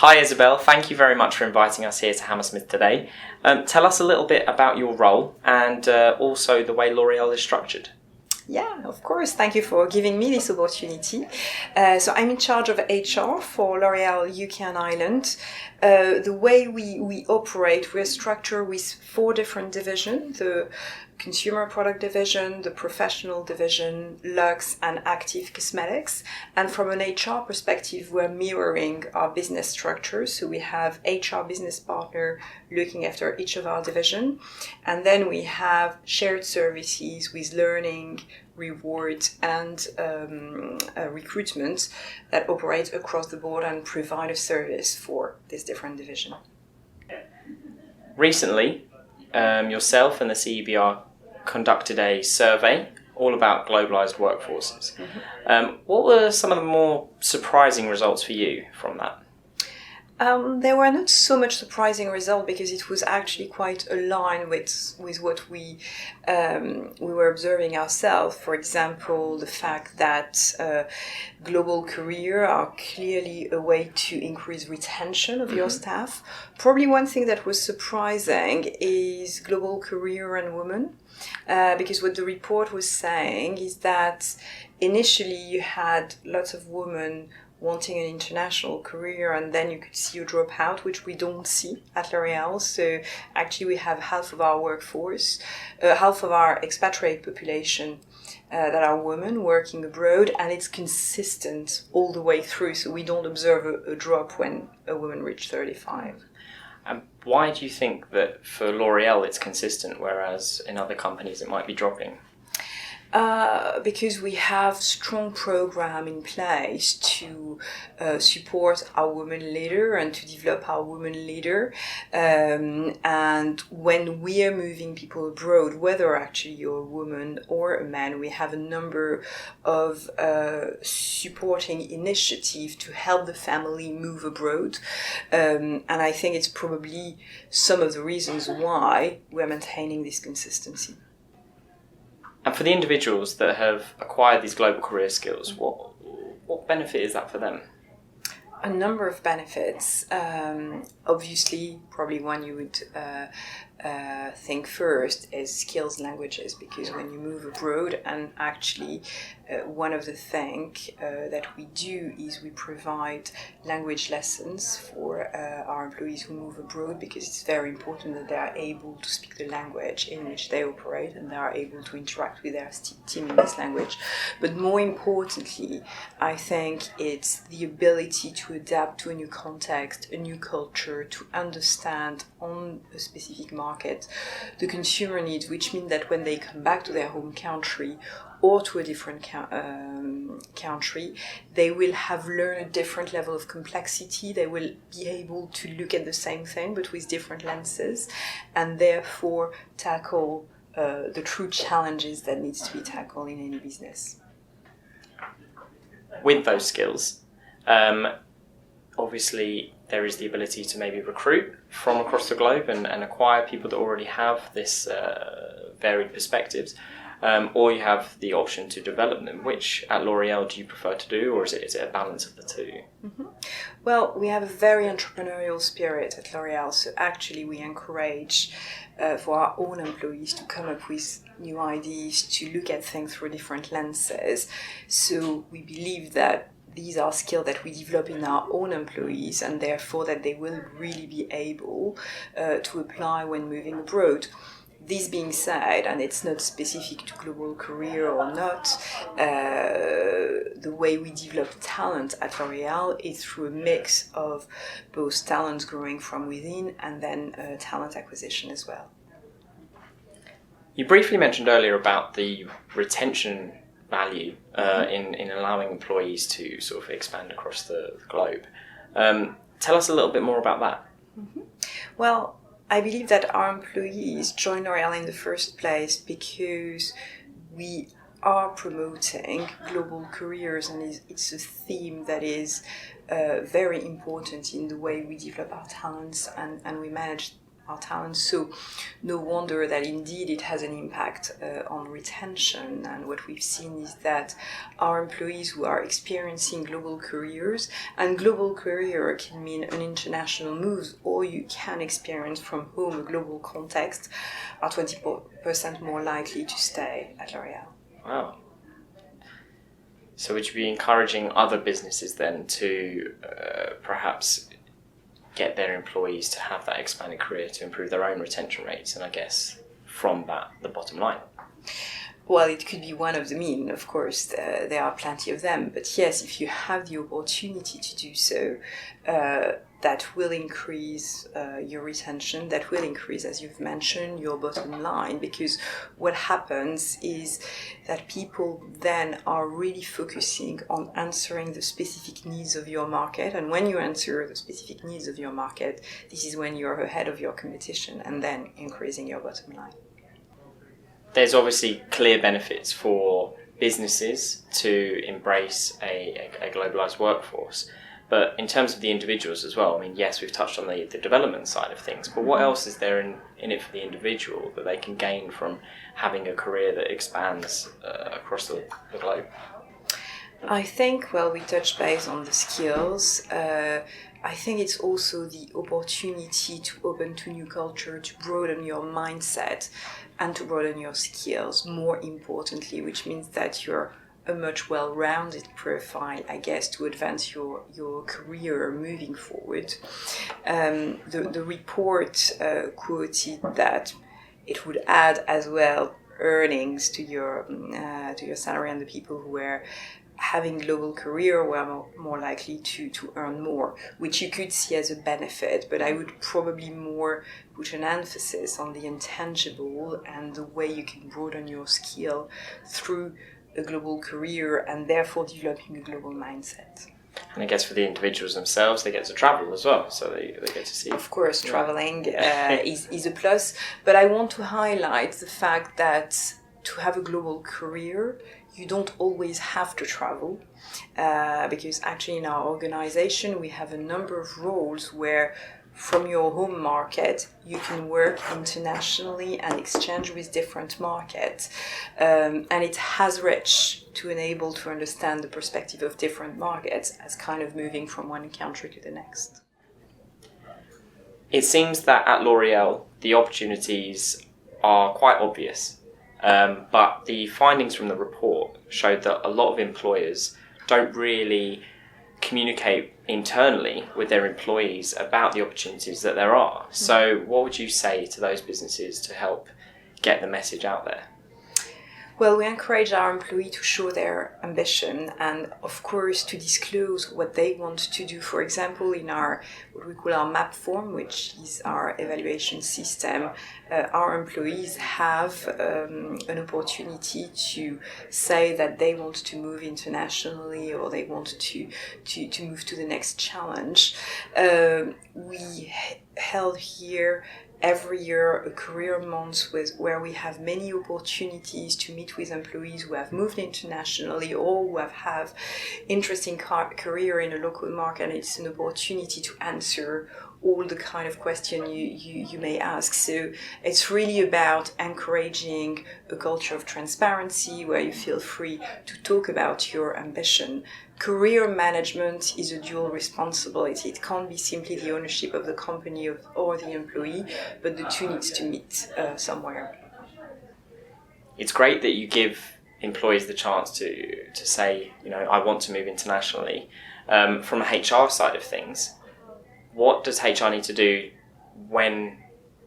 Hi Isabelle, thank you very much for inviting us here to Hammersmith today. Tell us a little bit about your role and also the way L'Oréal is structured. Yeah, of course. Thank you for giving me this opportunity. So I'm in charge of HR for L'Oréal UK and Ireland. The way we operate, we're structured with 4 different divisions: the consumer product division, the professional division, luxe and active cosmetics. And from an HR perspective, we're mirroring our business structure. So we have HR business partner looking after each of our division. And then we have shared services with learning, reward and recruitment that operate across the board and provide a service for this different division. Recently, yourself and the CEBR conducted a survey all about globalised workforces. What were some of the more surprising results for you from that? There were not so much surprising results because it was actually quite aligned with what we were observing ourselves. For example, the fact that global career are clearly a way to increase retention of your staff. Probably one thing that was surprising is global career and women. Because what the report was saying is that initially you had lots of women wanting an international career, and then you could see a dropout, which we don't see at L'Oréal. So actually we have half of our workforce, half of our expatriate population that are women working abroad, and it's consistent all the way through. So we don't observe a drop when a woman reaches 35. Why do you think that for L'Oréal it's consistent, whereas in other companies it might be dropping? Because we have strong program in place to support our women leader and to develop our women leader. And when we are moving people abroad, whether actually you're a woman or a man, we have a number of supporting initiatives to help the family move abroad. And I think it's probably some of the reasons why we're maintaining this consistency. And for the individuals that have acquired these global career skills, what benefit is that for them? A number of benefits. Obviously, probably one you would think first is skills languages, because when you move abroad, and actually one of the things that we do is we provide language lessons for our employees who move abroad, because it's very important that they are able to speak the language in which they operate and they are able to interact with their team in this language. But more importantly, I think it's the ability to adapt to a new context, a new culture, to understand on a specific market the consumer needs, which means that when they come back to their home country or to a different country, they will have learned a different level of complexity. They will be able to look at the same thing but with different lenses, and therefore tackle the true challenges that needs to be tackled in any business. With those skills, obviously there is the ability to maybe recruit from across the globe and acquire people that already have this varied perspectives, or you have the option to develop them. Which at L'Oréal do you prefer to do, or is it a balance of the two? Well, we have a very entrepreneurial spirit at L'Oréal, so actually we encourage for our own employees to come up with new ideas, to look at things through different lenses. So we believe that these are skills that we develop in our own employees, and therefore that they will really be able to apply when moving abroad. This being said, and it's not specific to global career or not, the way we develop talent at L'Oréal is through a mix of both talents growing from within and then talent acquisition as well. You briefly mentioned earlier about the retention value in allowing employees to sort of expand across the globe. Tell us a little bit more about that. Well, I believe that our employees join L'Oréal in the first place because we are promoting global careers, and it's a theme that is very important in the way we develop our talents and we manage our talents. So no wonder that indeed it has an impact on retention. And what we've seen is that our employees who are experiencing global careers, and global career can mean an international move, or you can experience from home a global context, are 20% more likely to stay at L'Oréal. Wow. So would you be encouraging other businesses then to perhaps get their employees to have that expanded career to improve their own retention rates, and I guess from that the bottom line? Well, it could be one of the means, of course, there are plenty of them, but yes, if you have the opportunity to do so, that will increase your retention, that will increase, as you've mentioned, your bottom line, because what happens is that people then are really focusing on answering the specific needs of your market, and when you answer the specific needs of your market, this is when you're ahead of your competition, and then increasing your bottom line. There's obviously clear benefits for businesses to embrace a globalized workforce. But in terms of the individuals as well, I mean, yes, we've touched on the development side of things, but what else is there in it for the individual that they can gain from having a career that expands across the globe? I think, well, we touched base on the skills. I think it's also the opportunity to open to new culture, to broaden your mindset and to broaden your skills, more importantly, which means that you're a much well-rounded profile, I guess, to advance your career moving forward. The report quoted that it would add as well earnings to your salary, and the people who were having global career were more likely to earn more, which you could see as a benefit, but I would probably more put an emphasis on the intangible and the way you can broaden your skill through a global career and therefore developing a global mindset. And I guess for the individuals themselves, they get to travel as well, so they get to see. Of course, traveling is a plus, but I want to highlight the fact that to have a global career, you don't always have to travel, because actually in our organization we have a number of roles where from your home market you can work internationally and exchange with different markets, and it has reach to enable to understand the perspective of different markets as kind of moving from one country to the next. It seems that at L'Oréal the opportunities are quite obvious. But the findings from the report showed that a lot of employers don't really communicate internally with their employees about the opportunities that there are. So what would you say to those businesses to help get the message out there? Well, we encourage our employees to show their ambition and, of course, to disclose what they want to do. For example, in our what we call our MAP form, which is our evaluation system, our employees have an opportunity to say that they want to move internationally or they want to move to the next challenge. We held here every year a career month where we have many opportunities to meet with employees who have moved internationally or who have interesting career in a local market, and it's an opportunity to answer all the kind of question you may ask. So it's really about encouraging a culture of transparency where you feel free to talk about your ambition. Career management is a dual responsibility. It can't be simply the ownership of the company or the employee, but the two needs to meet somewhere. It's great that you give employees the chance to say, I want to move internationally. From a HR side of things, what does HR need to do when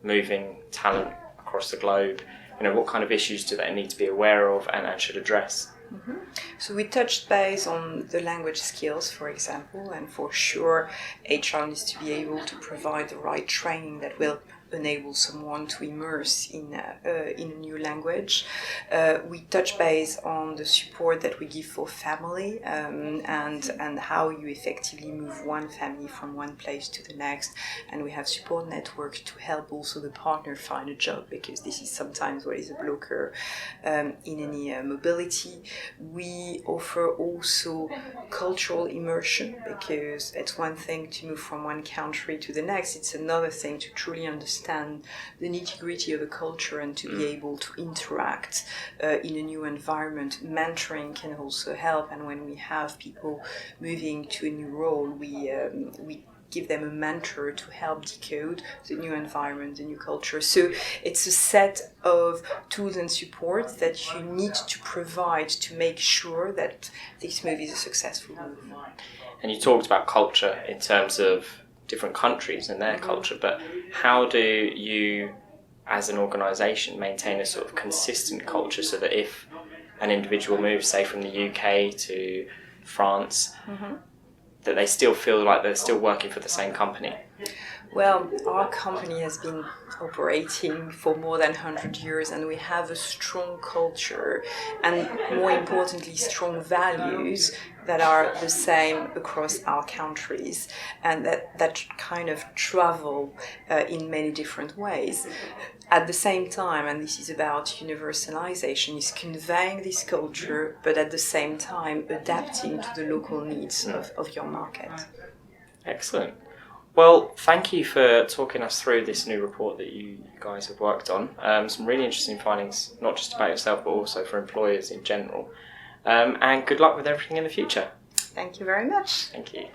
moving talent across the globe? What kind of issues do they need to be aware of and should address? Mm-hmm. So we touched base on the language skills, for example, and for sure HR needs to be able to provide the right training that will enable someone to immerse in a new language. We touch base on the support that we give for family and how you effectively move one family from one place to the next. And we have support network to help also the partner find a job, because this is sometimes what is a blocker in any mobility. We offer also cultural immersion, because it's one thing to move from one country to the next. It's another thing to truly understand understand the nitty-gritty of a culture and to be able to interact in a new environment. Mentoring can also help, and when we have people moving to a new role, we give them a mentor to help decode the new environment, the new culture. So it's a set of tools and support that you need to provide to make sure that this move is a successful move. And you talked about culture in terms of different countries and their culture, but how do you, as an organisation, maintain a sort of consistent culture so that if an individual moves, say, from the UK to France, that they still feel like they're still working for the same company? Well, our company has been operating for more than 100 years, and we have a strong culture and, more importantly, strong values that are the same across our countries and that kind of travel in many different ways. At the same time, and this is about universalization, is conveying this culture, but at the same time adapting to the local needs of your market. Excellent. Well, thank you for talking us through this new report that you guys have worked on. Some really interesting findings, not just about yourself, but also for employers in general. And good luck with everything in the future. Thank you very much. Thank you.